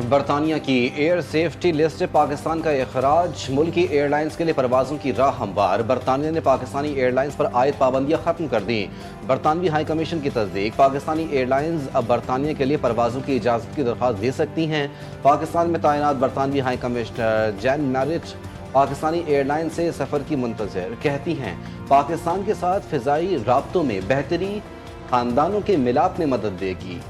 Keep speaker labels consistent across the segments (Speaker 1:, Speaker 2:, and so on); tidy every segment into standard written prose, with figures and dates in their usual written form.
Speaker 1: बरतानिया की air safety list से पाकिस्तान का अखराज, मुल्की एयरलाइंस के लिए परवाज़ों की राह हमवार। बरतानिया ने पाकिस्तानी एयरलाइंस पर आयद पाबंदियाँ ख़त्म कर दी। बरतानवी हाई कमीशन की तस्दीक, पाकिस्तानी एयरलाइंस अब बरतानिया के लिए परवाज़ों की इजाज़त की दरख्वास्त दे सकती हैं। पाकिस्तान में तैनात बरतानवी high commissioner Jane Marriott Pakistani airline से सफ़र की मुंतज़िर, कहती हैं पाकिस्तान के साथ फ़िज़ाई राब्तों में बेहतरी ख़ानदानों के मिलाप में मदद देगी।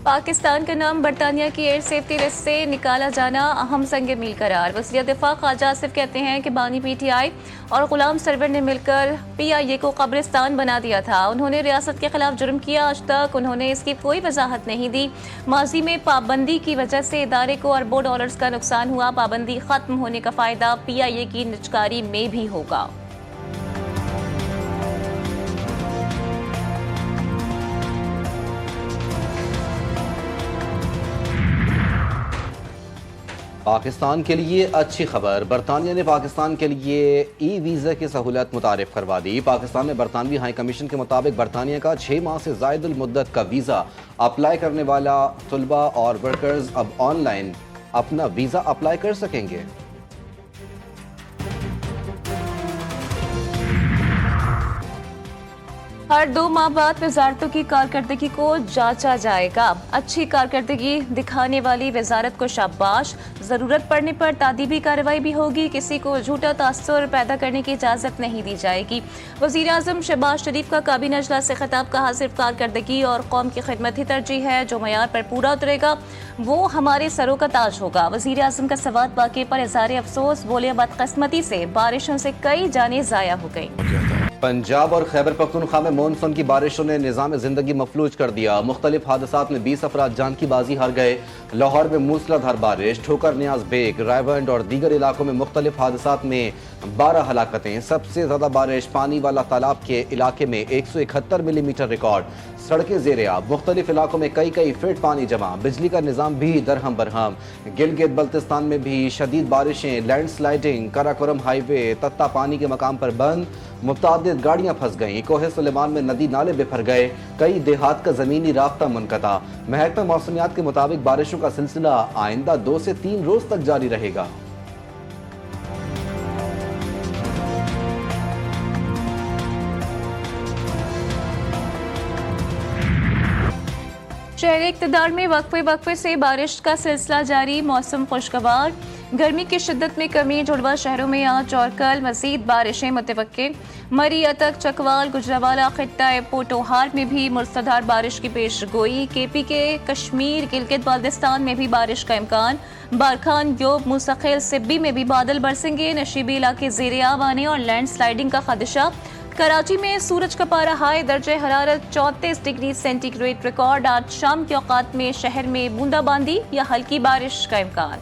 Speaker 2: पाकिस्तान का नाम बरतानिया की एयर सेफ्टी लिस्ट से निकाला जाना अहम संग मील करार। वज़ीर दिफा ख्वाजा आसिफ कहते हैं कि बानी PTI और गुलाम सरवर ने मिलकर PIA को कब्रिस्तान बना दिया था। उन्होंने रियासत के खिलाफ जुर्म किया, आज तक उन्होंने इसकी कोई वजाहत नहीं दी। माजी में पाबंदी की वजह से इदारे को अरबों डॉलर्स का नुकसान हुआ। पाबंदी खत्म होने का फ़ायदा PIA की निजकारी में भी होगा।
Speaker 1: पाकिस्तान के लिए अच्छी खबर, बरतानिया ने पाकिस्तान के लिए वीज़ा की सहूलत मुतारिफ करवा दी। पाकिस्तान में बरतानवी हाई कमीशन के मुताबिक बरतानिया का 6 माह से ज़ायद मुद्दत का वीज़ा अप्लाई करने वाला तुलबा और वर्कर्स अब ऑनलाइन अपना वीज़ा अप्लाई कर सकेंगे।
Speaker 2: हर 2 माह बाद वजारतों की कारकर्दगी को जांचा जाएगा। अच्छी कारकर्दगी दिखाने वाली वजारत को शाबाश, जरूरत पड़ने पर तादीबी कार्रवाई भी होगी। किसी को झूठा तासुर पैदा करने की इजाजत नहीं दी जाएगी। वजीर आजम शहबाज शरीफ का काबीना इजलास से खिताब, कहा सिर्फ कारकर्दगी और कौम की खिदमत ही तरजीह है। जो मयार पर पूरा उतरेगा वो हमारे सरों का ताज होगा। वजीर आजम का सवाल वाक़े पर इज़हार अफसोस, बोले बदकिस्मती से बारिशों से कई जानें ज़ाया हो गई।
Speaker 1: पंजाब और खैबर पख्तूनख्वा में मानसून की बारिशों ने निज़ाम ज़िंदगी मफलूज कर दिया। मुख्तलिफ हादसात में 20 अफराद जान की बाजी हार गए। लाहौर में मूसलाधार बारिश, ठोकर न्याज बेग, रायवंड और दीगर इलाकों में मुख्तलिफ हादसात में 12 हलाकतें। सबसे ज़्यादा बारिश पानी वाला तालाब के इलाके में 171 मिलीमीटर रिकॉर्ड। सड़कें ज़ेरे आब, मुख्तलिफ इलाकों में कई फीट पानी जमा। बिजली का निज़ाम भी दरहम बरहम। गिलगित बल्तिस्तान में भी शदीद बारिशें, लैंड स्लाइडिंग। कराकोरम हाईवे तत्ता पानी के मकाम पर बंद, मुतादिद गाड़ियां फंस गईं। कोहे सुलेमान में नदी नाले बिफर गए, कई देहात का जमीनी राब्ता मुनक़ता। महकमा मौसमियात के मुताबिक बारिशों का सिलसिला आइंदा 2 से 3 रोज तक जारी रहेगा।
Speaker 2: शहर इक़्तिदार में वक्फे से बारिश का सिलसिला जारी, मौसम खुशगवार। गर्मी की शिद्दत में कमी, जुड़वा शहरों में आज और कल मजीद बारिशें मुतवक्के। मरी, अतक, चकवाल, गुजरावाला, खित्ता पोटोहार में भी मुसलधार बारिश की पेश गोई। KP के कश्मीर, गिलगित बाल्तिस्तान में भी बारिश का इम्कान। बारखान, योब, मुसखिल, सिब्बी में भी बादल बरसेंगे। नशीबी इलाके ज़ेरे आब आने और लैंड स्लाइडिंग का खदशा। कराची में सूरज का पारा हाई, दर्जे हरारत 34 डिग्री सेंटीग्रेड रिकॉर्ड। आज शाम के औकात में शहर में बूंदाबांदी या हल्की बारिश का इम्कान।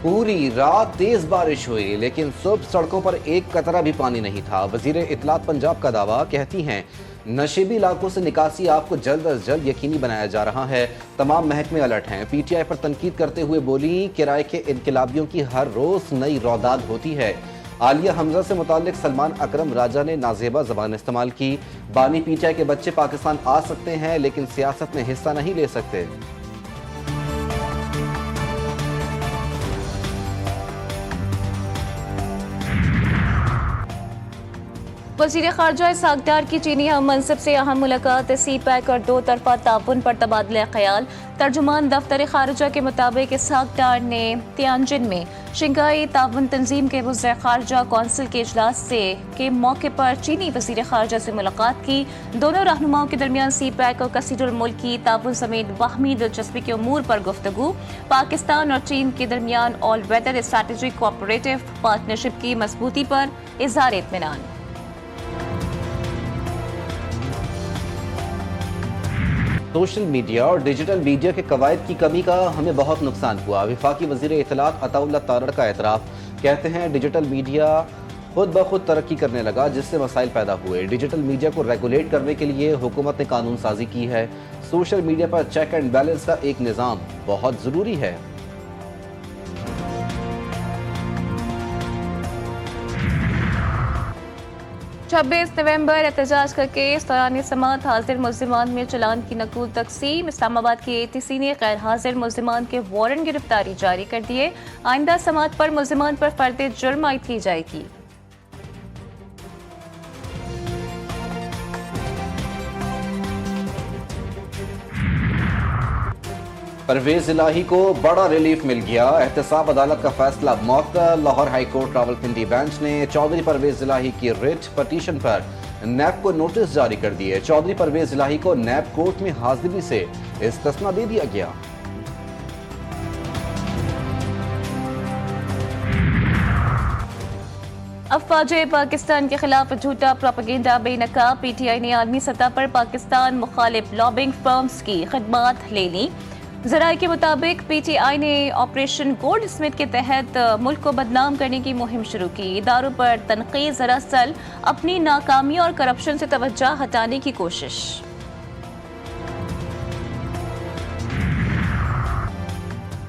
Speaker 1: पूरी रात तेज बारिश हुई, लेकिन सुबह सड़कों पर एक कतरा भी पानी नहीं था। वजीर इत्तलात पंजाब का दावा, कहती हैं नशीबी इलाकों से निकासी आपको जल्द अज जल्द यकीनी बनाया जा रहा है। तमाम महकमे अलर्ट हैं। PTI पर तनकीद करते हुए बोली, किराए के इनकलाबियों की हर रोज नई रौदाद होती है। आलिया हमजा से मुतालिक सलमान अकरम राजा ने नाजेबा जबान इस्तेमाल की। बानी PTI के बच्चे पाकिस्तान आ सकते हैं लेकिन सियासत में हिस्सा नहीं ले सकते।
Speaker 2: वज़ीर ख़ारजा इसहाक़ डार की चीनी हम मनसब से अहम मुलाकात। CPEC और 2 तरफ़ा ताउन पर तबादला ख्याल। तर्जुमान दफ्तर ख़ारजा के मुताबिक इसहाक़ डार ने तियानजिन में शंघाई ताउन तंजीम के वज़ीर ख़ारजा कौंसिल के इजलास के मौके पर चीनी वज़ीर ख़ारजा से मुलाकात की। दोनों रहनुमाओं के दरमियान CPEC और कसीरुल मुल्की ताउन समेत बाहमी दिलचस्पी के उमूर पर गुफ्तगू। पाकिस्तान और चीन के दरमियान all weather strategic cooperative partnership की मजबूती पर इज़हार इत्मीनान।
Speaker 1: सोशल मीडिया और डिजिटल मीडिया के कवायद की कमी का हमें बहुत नुकसान हुआ। वफाकी वज़ीर इत्तलात अताउल्लाह तारड़ का एतराफ़, कहते हैं डिजिटल मीडिया खुद ब खुद तरक्की करने लगा, जिससे मसाइल पैदा हुए। डिजिटल मीडिया को रेगुलेट करने के लिए हुकूमत ने कानून साजी की है। सोशल मीडिया पर चेक एंड बैलेंस का एक निज़ाम बहुत ज़रूरी है।
Speaker 2: 26 नवंबर एहतजाज का केस दौरान समात हाजिर मुल्जिमान में चलान की नकूल तकसीम। इस्लामाबाद की ATC ने गैर हाजिर मुल्जिमान के वारंट गिरफ्तारी जारी कर दिए। आइंदा समात पर मुल्जिमान पर फर्द जुर्म आयद की जाएगी।
Speaker 1: परवेज इलाही को बड़ा रिलीफ मिल गया। एहतसाब अदालत का फैसला मअतल। Lahore high court Rawalpindi bench ने चौधरी परवेज इलाही की रिट पटिशन पर नैब को नोटिस जारी कर दिए। चौधरी परवेज इलाही को नैब कोर्ट में हाजिरी से इस्तिस्ना दे दिया गया।
Speaker 2: अफवाज पाकिस्तान के खिलाफ झूठा प्रोपेगेंडा बेनकाब। PTI ने आलमी सतह पर पाकिस्तान मुखालिफ लॉबिंग फर्म्स की खिदमात ले ली। जराये के मुताबिक PTI ने ऑपरेशन गोल्ड स्मिथ के तहत मुल्क को बदनाम करने की मुहिम शुरू की। इदारों पर तनकीद दरअसल अपनी नाकामी और करप्शन से तवज्जो हटाने की कोशिश।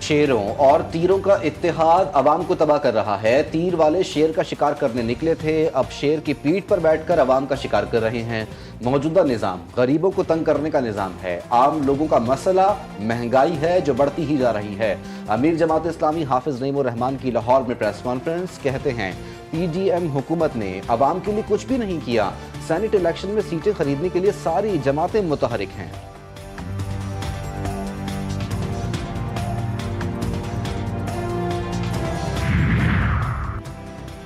Speaker 1: शेरों और तीरों का इत्तेहाद अवाम को तबाह कर रहा है। तीर वाले शेर का शिकार करने निकले थे, अब शेर की पीठ पर बैठकर अवाम का शिकार कर रहे हैं। मौजूदा निज़ाम गरीबों को तंग करने का निज़ाम है। आम लोगों का मसला महंगाई है जो बढ़ती ही जा रही है। अमीर जमात इस्लामी हाफिज नईमुर रहमान की लाहौर में प्रेस कॉन्फ्रेंस। कहते हैं PDM हुकूमत ने अवाम के लिए कुछ भी नहीं किया। सेनेट इलेक्शन में सीटें खरीदने के लिए सारी जमातें मुतहरिक हैं।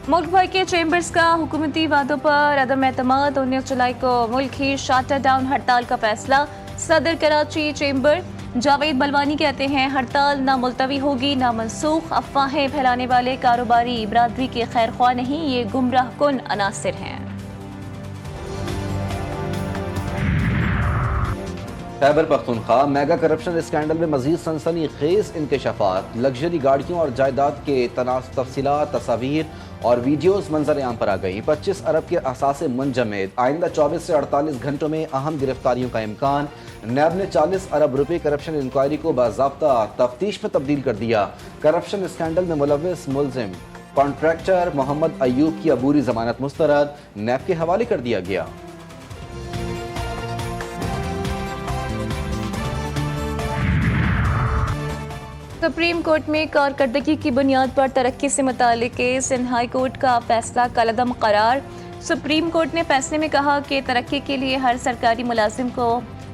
Speaker 2: मुल्क भर के चैम्बर्स का हुकूमती वादों पर अदम एतमाद। 19 जुलाई को मुल्क ही शाटर डाउन हड़ताल का फैसला। सदर कराची चैम्बर जावेद बलवानी कहते हैं हड़ताल ना मुलतवी होगी ना मनसूख। अफवाहें फैलाने वाले कारोबारी बरादरी के खैर ख्वाह नहीं, ये गुमराह कुन अनासिर हैं।
Speaker 1: Khyber Pakhtunkhwa mega corruption scandal में मजीद सनसनीखेज इंकशाफात। लग्जरी गाड़ियों और जायदाद के तफसीलात, तस्वीर और वीडियोस मंजर आम पर आ गई। 25 अरब के असासे मुंजमद। आइंदा 24 से 48 घंटों में अहम गिरफ्तारियों का इम्कान। नैब ने 40 अरब रुपए करप्शन इंक्वायरी को बाज़ाब्ता तफ्तीश में तब्दील कर दिया। करप्शन स्कैंडल में मुलव्विस मुलजिम कॉन्ट्रैक्टर मोहम्मद अयूब की अबूरी जमानत मुस्तरद नैब के हवाले कर दिया गया।
Speaker 2: सुप्रीम कोर्ट में कारकर्दगी की बुनियाद पर तरक्की से मुतालिक केस। हाई कोर्ट का फैसला कलअदम करार। सुप्रीम कोर्ट ने फैसले में कहा कि तरक्की के लिए हर सरकारी मुलाजिम को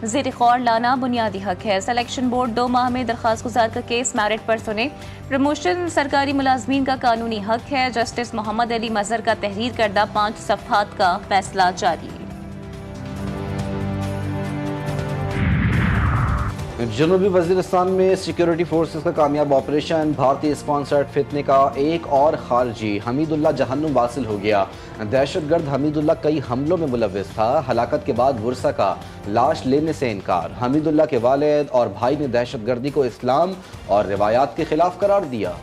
Speaker 2: ज़ेर गौर लाना बुनियादी हक है। सिलेक्शन बोर्ड 2 माह में दरख्वास्त गुजार का केस मेरिट पर सुने। प्रमोशन सरकारी मुलाजमीन का कानूनी हक है। जस्टिस मोहम्मद अली मजहर का तहरीर करदा 5 सफ़हात का फैसला जारी।
Speaker 1: जनूबी वजीरिस्तान में सिक्योरिटी फोर्सेस का कामयाब ऑपरेशन। भारतीय स्पॉन्सर्ड फितने का एक और खारजी हमीदुल्लाह जहन्नुम वासिल हो गया। दहशतगर्द हमीदुल्लाह कई हमलों में मुलव्विस था। हलाकत के बाद वर्सा का लाश लेने से इनकार। हमीदुल्लाह के वालिद और भाई ने दहशतगर्दी को इस्लाम और रिवायात के खिलाफ करार दिया।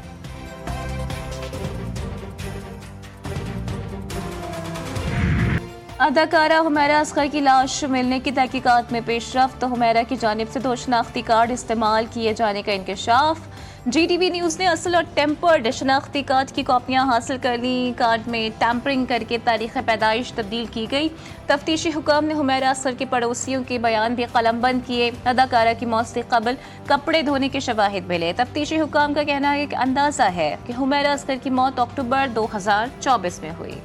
Speaker 2: अदाकारा हुमैरा असगर की लाश मिलने की तहकीकात में पेशरफ्त। हुमैरा की जानिब से 2 शनाख्ती कार्ड इस्तेमाल किए जाने का इंकशाफ। GTV न्यूज़ ने असल और टेम्पर्ड शनाख्ती कार्ड की कॉपियाँ हासिल कर ली। कार्ड में टैंपरिंग करके तारीख़ पैदाइश तब्दील की गई। तफ्तीशी हुकाम ने हुमैरा असगर के पड़ोसियों के बयान भी कलमबंद किए। अदाकारा की मौत से कबल कपड़े धोने के शवाहिद मिले। तफ्तीशी हुकाम का कहना है कि अंदाज़ा है कि हुमैरा असगर की मौत अक्टूबर 2024 में हुई।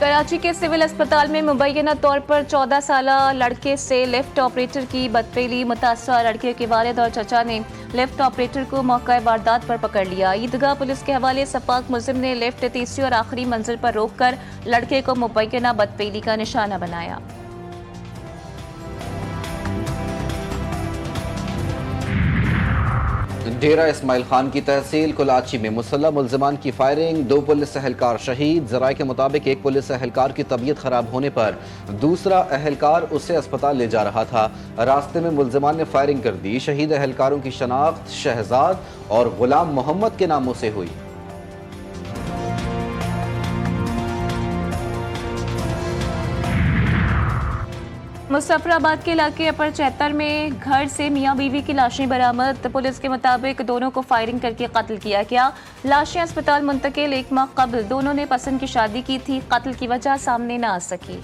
Speaker 2: कराची के सिविल अस्पताल में मुबैना तौर पर 14 साला लड़के से लिफ्ट ऑपरेटर की बदफेली। मुतासरा लड़के के वालिद और चचा ने लिफ्ट ऑपरेटर को मौका वारदात पर पकड़ लिया। ईदगाह पुलिस के हवाले सपाक मुलजिम ने लिफ्ट तीसरी और आखिरी मंजिल पर रोककर लड़के को मुबैना बदफेली का निशाना बनाया।
Speaker 1: डेरा इस्माइल खान की तहसील कुलाची में मुसल्लह मुल्जिमान की फायरिंग, 2 पुलिस एहलकार शहीद। जराये के मुताबिक एक पुलिस एहलकार की तबीयत खराब होने पर दूसरा एहलकार उसे अस्पताल ले जा रहा था। रास्ते में मुल्जिमान ने फायरिंग कर दी। शहीद एहलकारों की शनाख्त शहजाद और गुलाम मोहम्मद के नामों से हुई।
Speaker 2: मुजफ्फराबाद के इलाके अपर 76 में घर से मियां बीवी की लाशें बरामद। पुलिस के मुताबिक दोनों को फायरिंग करके कत्ल किया गया। लाशें अस्पताल मुंतकिल। 1 माह कबल दोनों ने पसंद की शादी की थी। कत्ल की वजह सामने न आ सकी।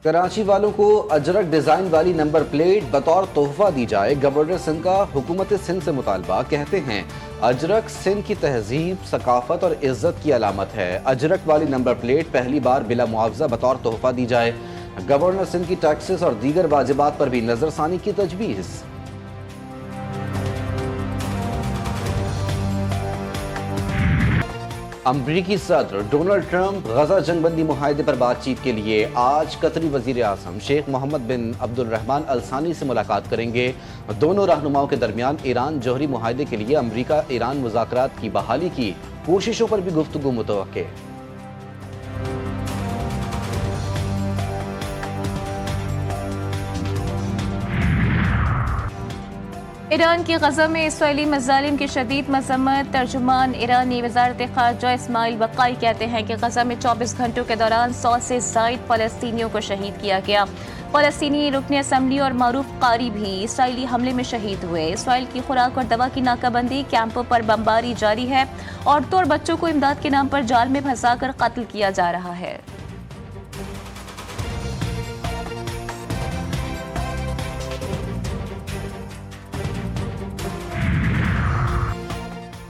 Speaker 1: कराची वालों को अजरक डिजाइन वाली नंबर प्लेट बतौर तोहफा दी जाए। गवर्नर सिंध का हुकूमत सिंध से मुतालबा। कहते हैं अजरक सिंध की तहजीब, सकाफत और इज्जत की अलामत है। अजरक वाली नंबर प्लेट पहली बार बिला मुआवजा बतौर तोहफा दी जाए। गवर्नर सिंध की टैक्सेस और दीगर वाजिबात पर भी नजरसानी की तजवीज़। अमरीकी सदर डोनाल्ड ट्रंप गजा जंगबंदी मुआहदे पर बातचीत के लिए आज कतरी वजीर आज़म शेख मोहम्मद बिन अब्दुलरहमान अल सानी से मुलाकात करेंगे। दोनों रहनुमाओं के दरमियान ईरान जौहरी मुआहदे के लिए अमरीका ईरान मुज़ाकरात की बहाली की कोशिशों पर भी गुफ्तगू मुतवक्के।
Speaker 2: ईरान की गजा में इसराइली मज़ालिम की शदीद मजम्मत। तर्जुमान ईरानी वज़ारत ख़ारजा इस्माइल बक़ाई कहते हैं कि गजा में 24 घंटों के दौरान 100 से ज़ायद फ़लस्तीनियों को शहीद किया गया। फ़लस्तीनी रुकन असम्बली और मारूफ कारी भी इसराइली हमले में शहीद हुए। इसराइल की खुराक और दवा की नाकाबंदी, कैंपों पर बमबारी जारी है। औरतों और बच्चों को इमदाद के नाम पर जाल में फंसाकर कत्ल किया जा रहा है।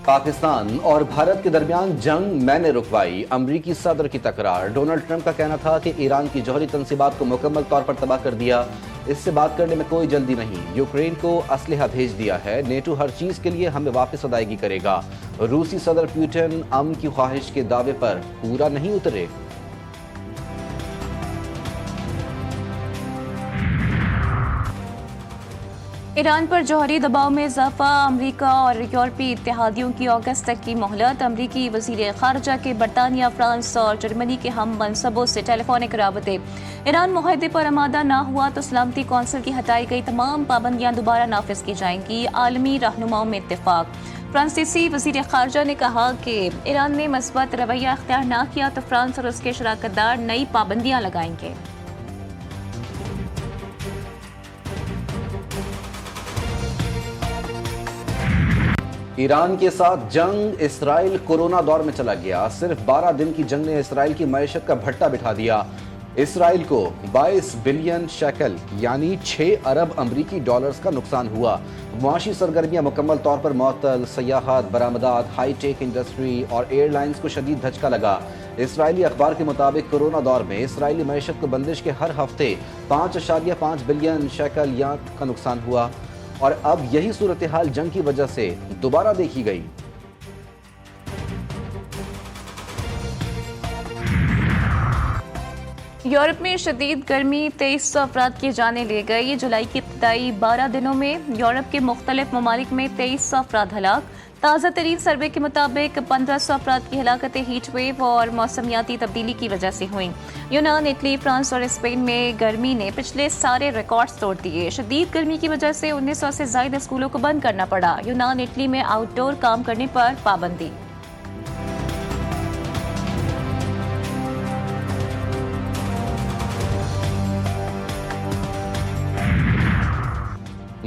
Speaker 1: पाकिस्तान और भारत के दरमियान जंग मैंने रुकवाई। अमरीकी सदर की तकरार। डोनाल्ड ट्रंप का कहना था कि ईरान की जौहरी तंसीबात को मुकम्मल तौर पर तबाह कर दिया। इससे बात करने में कोई जल्दी नहीं। यूक्रेन को असलहा भेज दिया है। नेटो हर चीज के लिए हमें वापस अदायगी करेगा। रूसी सदर पुतिन अमन की ख्वाहिश के दावे पर पूरा नहीं उतरे।
Speaker 2: ईरान पर जौहरी दबाव में इजाफा। अमरीका और यूरोपीय इत्तेहादियों की अगस्त तक की मोहलत। अमरीकी वज़ीर ख़ारजा के बरतानिया, फ्रांस और जर्मनी के हम मनसबों से टेलीफोनिक राबते। ईरान मुआहदे पर आमादा ना हुआ तो सलामती कौंसिल की हटाई गई तमाम पाबंदियाँ दोबारा नाफिज की जाएंगी। आलमी रहनुमाओं में इत्तेफाक। फ्रांसीसी वज़ीर ख़ारजा ने कहा कि ईरान ने मस्बत रवैया अख्तियार ना किया तो फ्रांस और उसके शराकतदार नई पाबंदियाँ लगाएंगे।
Speaker 1: ईरान के साथ जंग। इसराइल कोरोना दौर में चला गया। सिर्फ 12 दिन की जंग ने इसराइल की मईशत का भट्टा बिठा दिया। इसराइल को 22 बिलियन शेकल यानी 6 अरब अमरीकी डॉलर्स का नुकसान हुआ। मुआशी सरगर्मियां मुकम्मल तौर पर मुअत्तल। सयाहत, बरामदात, हाई टेक इंडस्ट्री और एयरलाइंस को शदीद धचका लगा। इसराइली अखबार के मुताबिक कोरोना दौर में इसराइली मईशत को बंदिश के हर हफ्ते 5.5 बिलियन शेकल का नुकसान हुआ और अब यही सूरत हाल जंग की वजह से दोबारा देखी गई।
Speaker 2: यूरोप में शदीद गर्मी 2300 अफराद की जानें ले गई। जुलाई की इब्तदाई 12 दिनों में यूरोप के मुख्तलिफ ममालिक में 2300 अफराद हलाक। ताज़ा तरीन सर्वे के मुताबिक 1500 अफराद की हलाकतें हीट वेव और मौसमियाती तब्दीली की वजह से हुई। यूनान, इटली, फ्रांस और स्पेन में गर्मी ने पिछले सारे रिकॉर्ड्स तोड़ दिए। शदीद गर्मी की वजह से 1900 से ज़ायद स्कूलों को बंद करना पड़ा। यूनान, इटली में आउटडोर काम करने पर पाबंदी।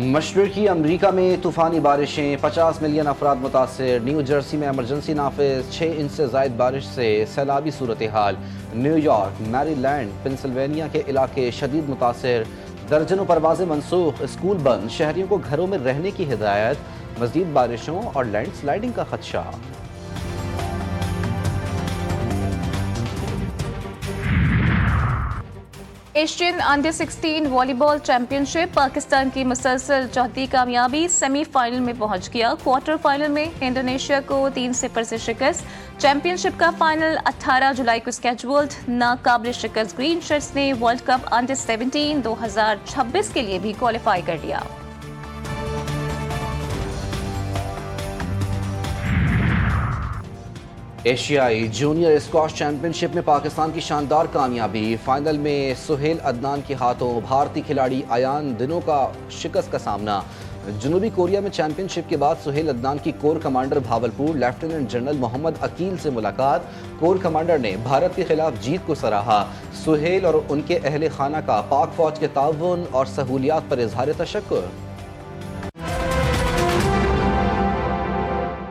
Speaker 1: मशरकी अमरीका में तूफ़ानी बारिशें। 50 मिलियन अफराद मुतासर। न्यू जर्सी में एमरजेंसी नाफिज। 6 इंच से ज़ायद बारिश से सैलाबी सूरत हाल। न्यूयॉर्क, मैरीलैंड, पेंसिल्वेनिया के इलाके शदीद मुतासर। दर्जनों परवाजें मनसूख। स्कूल बंद। शहरियों को घरों में रहने की हिदायत। मज़ीद बारिशों और लैंडस्लाइडिंग का खदशा।
Speaker 2: Asian under 16 volleyball championship Pakistan की मुसलसल चौथी कामयाबी, सेमीफाइनल में पहुंच गया। क्वार्टर फाइनल में इंडोनेशिया को 3-0 से शिकस्त। चैंपियनशिप का फाइनल 18 जुलाई को स्केड्यूल्ड। नाकाबिल शिकस्त ग्रीन शर्ट्स ने वर्ल्ड कप अंडर 17 2026 के लिए भी क्वालिफाई कर लिया।
Speaker 1: एशियाई जूनियर स्क्वॉश चैंपियनशिप में पाकिस्तान की शानदार कामयाबी। फाइनल में सुहेल अदनान के हाथों भारतीय खिलाड़ी अयान दिनों का शिकस्त का सामना। जनूबी कोरिया में चैंपियनशिप के बाद सुहेल अदनान की core commander Bahawalpur lieutenant general Mohammad Aqeel से मुलाकात। कोर कमांडर ने भारत के खिलाफ जीत को सराहा। सुहेल और उनके अहले खाना का पाक फौज के ताउन और सहूलियात पर इजहार तशक्कुर।